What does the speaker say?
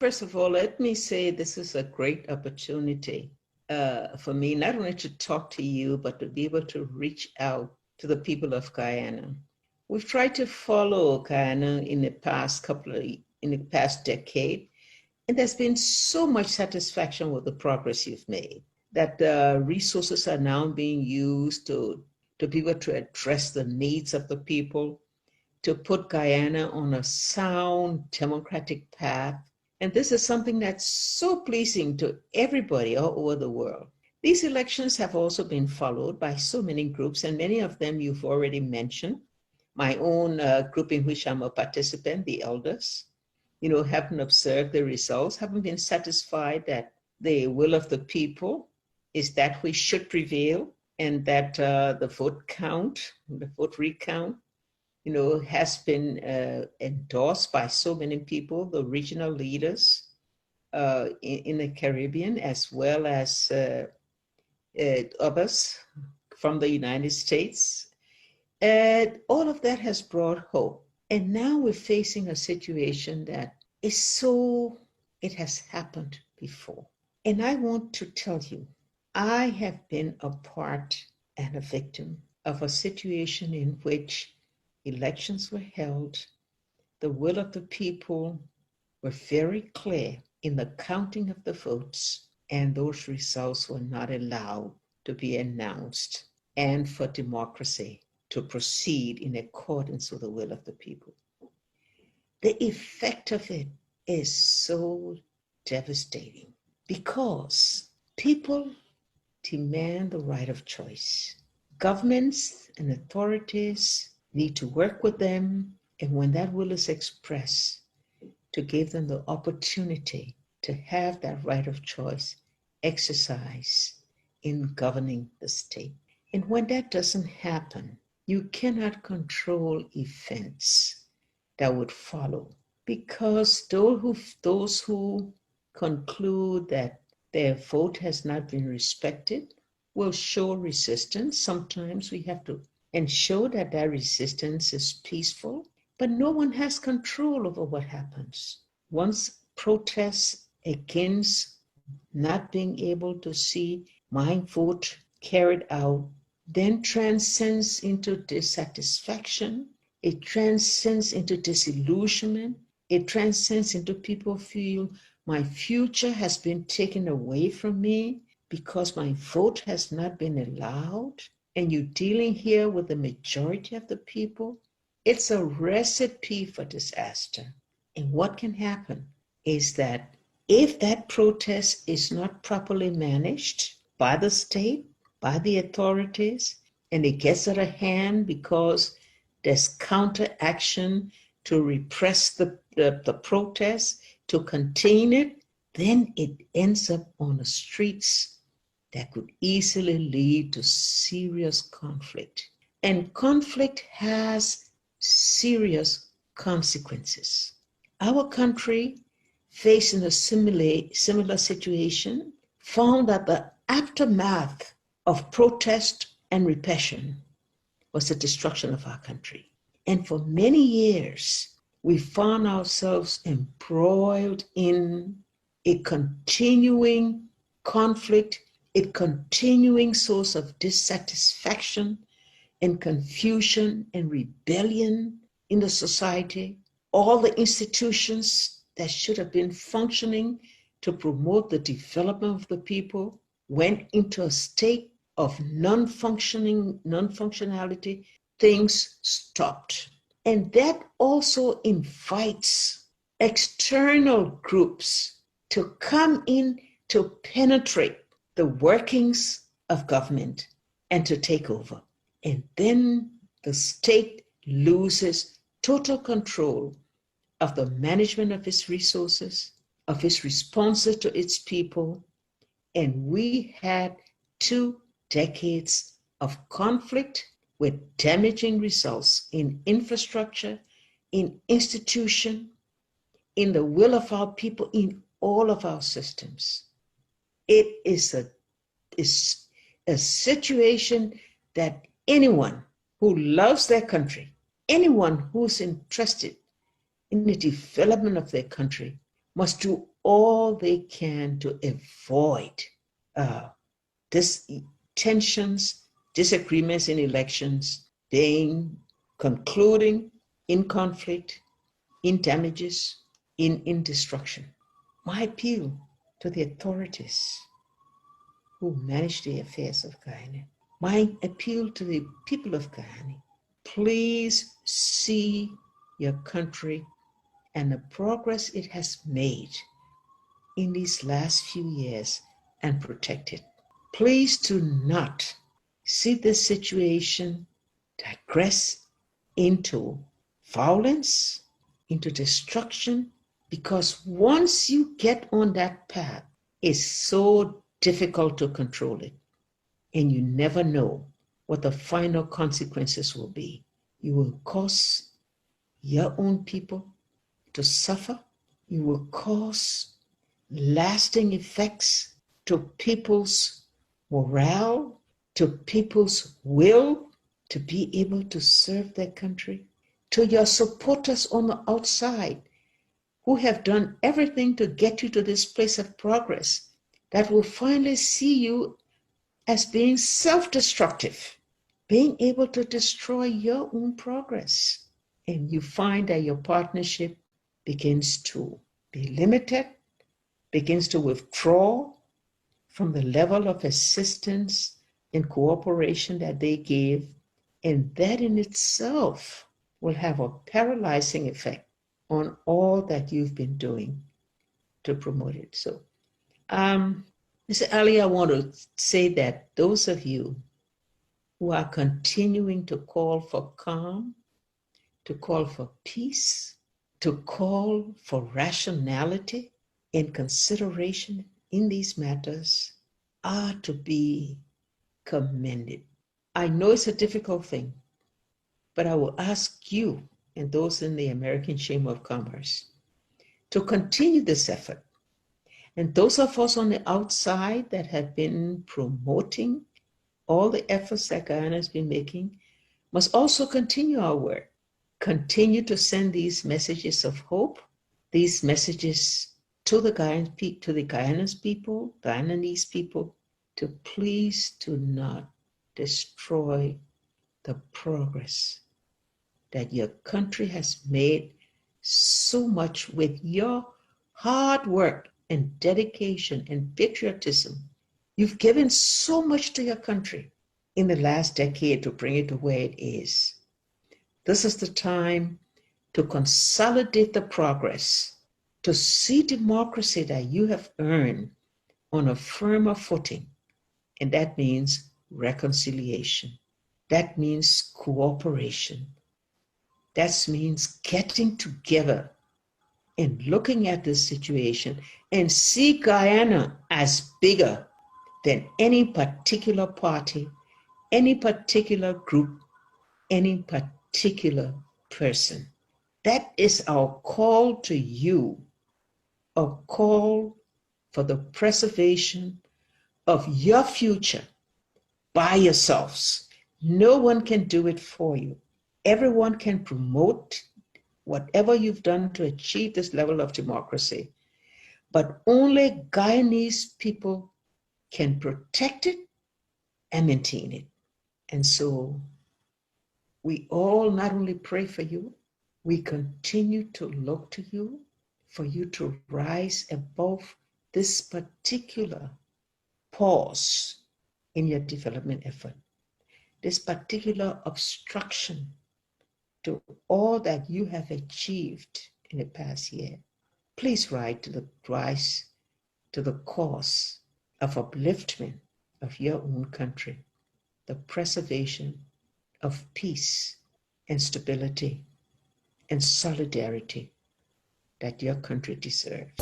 First of all, let me say this is a great opportunity for me, not only to talk to you, but to be able to reach out to the people of Guyana. We've tried to follow Guyana in the past decade, and there's been so much satisfaction with the progress you've made, that resources are now being used to be able to address the needs of the people, to put Guyana on a sound democratic path. And this is something that's so pleasing to everybody all over the world. These elections have also been followed by so many groups, and many of them you've already mentioned. My own group in which I'm a participant, the elders, haven't observed the results, haven't been satisfied that the will of the people is that which should prevail, and that the vote recount, has been endorsed by so many people, the regional leaders in the Caribbean, as well as others from the United States. And all of that has brought hope. And now we're facing a situation that it has happened before. And I want to tell you, I have been a part and a victim of a situation in which elections were held, the will of the people were very clear in the counting of the votes, and those results were not allowed to be announced, and for democracy to proceed in accordance with the will of the people. The effect of it is so devastating because people demand the right of choice. Governments and authorities need to work with them, and when that will is expressed, to give them the opportunity to have that right of choice exercised in governing the state. And when that doesn't happen, you cannot control events that would follow, because those who conclude that their vote has not been respected will show resistance. Sometimes we have to ensure that that resistance is peaceful, but no one has control over what happens. Once protests against not being able to see my vote carried out then transcends into dissatisfaction, it transcends into disillusionment, it transcends into people feel my future has been taken away from me because my vote has not been allowed. And you're dealing here with the majority of the people. It's a recipe for disaster. And what can happen is that if that protest is not properly managed by the state, by the authorities, and it gets out of hand because there's counteraction to repress the protest, to contain it, then it ends up on the streets that could easily lead to serious conflict. And conflict has serious consequences. Our country, facing a similar situation, found that the aftermath of protest and repression was the destruction of our country. And for many years, we found ourselves embroiled in a continuing conflict, a continuing source of dissatisfaction and confusion and rebellion in the society. All the institutions that should have been functioning to promote the development of the people went into a state of non-functionality. Things stopped. And that also invites external groups to come in to penetrate the workings of government and to take over. And then the state loses total control of the management of its resources, of its responses to its people. And we had 2 decades of conflict with damaging results in infrastructure, in institution, in the will of our people, in all of our systems. It is a situation that anyone who loves their country, anyone who's interested in the development of their country, must do all they can to avoid this tensions, disagreements in elections being concluding in conflict, in damages, in destruction. My appeal to the authorities who manage the affairs of Guyana, my appeal to the people of Guyana, please see your country and the progress it has made in these last few years and protect it. Please do not see this situation digress into violence, into destruction, because once you get on that path, it's so difficult to control it. And you never know what the final consequences will be. You will cause your own people to suffer. You will cause lasting effects to people's morale, to people's will to be able to serve their country, to your supporters on the outside who have done everything to get you to this place of progress, that will finally see you as being self-destructive, being able to destroy your own progress. And you find that your partnership begins to be limited, begins to withdraw from the level of assistance and cooperation that they gave. And that in itself will have a paralyzing effect on all that you've been doing to promote it. So, Mr. Ali, I want to say that those of you who are continuing to call for calm, to call for peace, to call for rationality and consideration in these matters are to be commended. I know it's a difficult thing, but I will ask you and those in the American Chamber of Commerce to continue this effort. And those of us on the outside that have been promoting all the efforts that Guyana has been making must also continue our work. Continue to send these messages of hope, these messages to the Guyanese people, Guyanese people, to please do not destroy the progress that your country has made so much with your hard work and dedication and patriotism. You've given so much to your country in the last decade to bring it to where it is. This is the time to consolidate the progress, to see democracy that you have earned on a firmer footing. And that means reconciliation. That means cooperation. That means getting together and looking at this situation and see Guyana as bigger than any particular party, any particular group, any particular person. That is our call to you, a call for the preservation of your future by yourselves. No one can do it for you. Everyone can promote whatever you've done to achieve this level of democracy, but only Guyanese people can protect it and maintain it. And so we all not only pray for you, we continue to look to you for you to rise above this particular pause in your development effort, this particular obstruction to all that you have achieved in the past year. Please rise to the cause of upliftment of your own country, the preservation of peace and stability and solidarity that your country deserves.